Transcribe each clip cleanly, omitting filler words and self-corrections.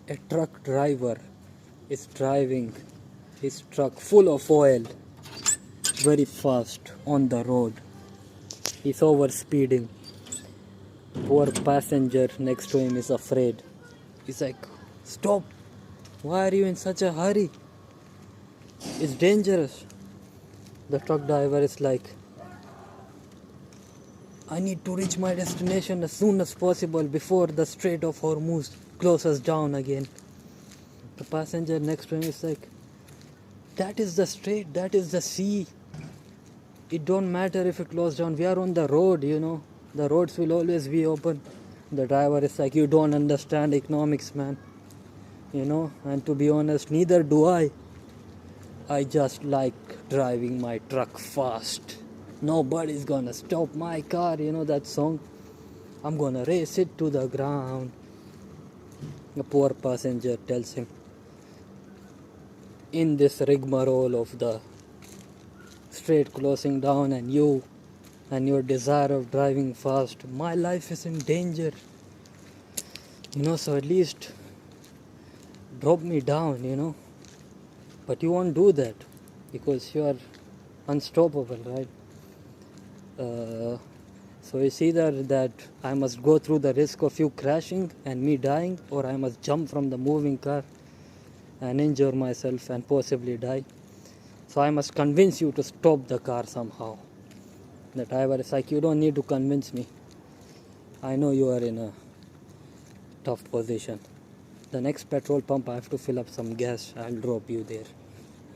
A truck driver is driving his truck full of oil very fast on the road. He's over speeding. Poor passenger next to him is afraid. He's like, "Stop! Why are you in such a hurry? It's dangerous." The truck driver is like, "I need to reach my destination as soon as possible before the Strait of Hormuz closes down again." The passenger next to him is like, "That is the strait, that is the sea. It don't matter if it closes down. We are on the road, The roads will always be open." The driver is like, "You don't understand economics, man. And to be honest, neither do I. I just like driving my truck fast. Nobody's gonna stop my car, that song. I'm gonna race it to the ground." The poor passenger tells him, "In this rigmarole of the strait closing down and your desire of driving fast, my life is in danger. So at least drop me down. But you won't do that because you are unstoppable, right? So it's either that I must go through the risk of you crashing and me dying, or I must jump from the moving car and injure myself and possibly die. So I must convince you to stop the car somehow." The driver is like, "You don't need to convince me. I know you are in a tough position. The next petrol pump, I have to fill up some gas. I'll drop you there."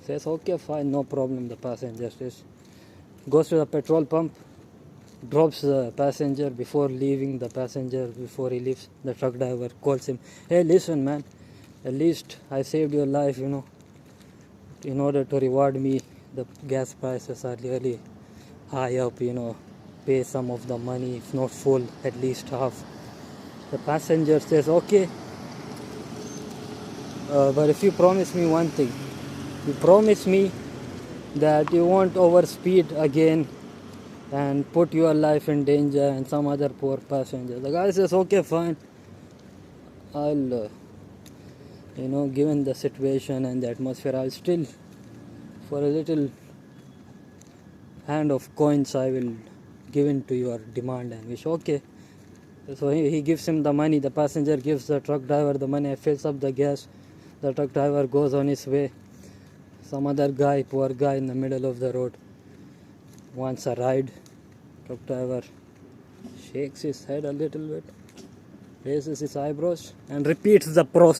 Says, "Okay, fine, no problem." The passenger says, goes to the petrol pump, drops the passenger. Before he leaves, the truck driver calls him, "Hey, listen, man, at least I saved your life, In order to reward me, the gas prices are really high up, Pay some of the money, if not full, at least half." The passenger says, "Okay, but if you promise me one thing, you promise me that you won't overspeed again and put your life in danger and some other poor passenger." The guy says, "Okay, fine. I'll, given the situation and the atmosphere, I'll still, for a little hand of coins, I will give in to your demand and wish." Okay. So he gives him the money. The passenger gives the truck driver the money, fills up the gas. The truck driver goes on his way. Some other guy, poor guy in the middle of the road, wants a ride. Truck driver shakes his head a little bit, raises his eyebrows, and repeats the process.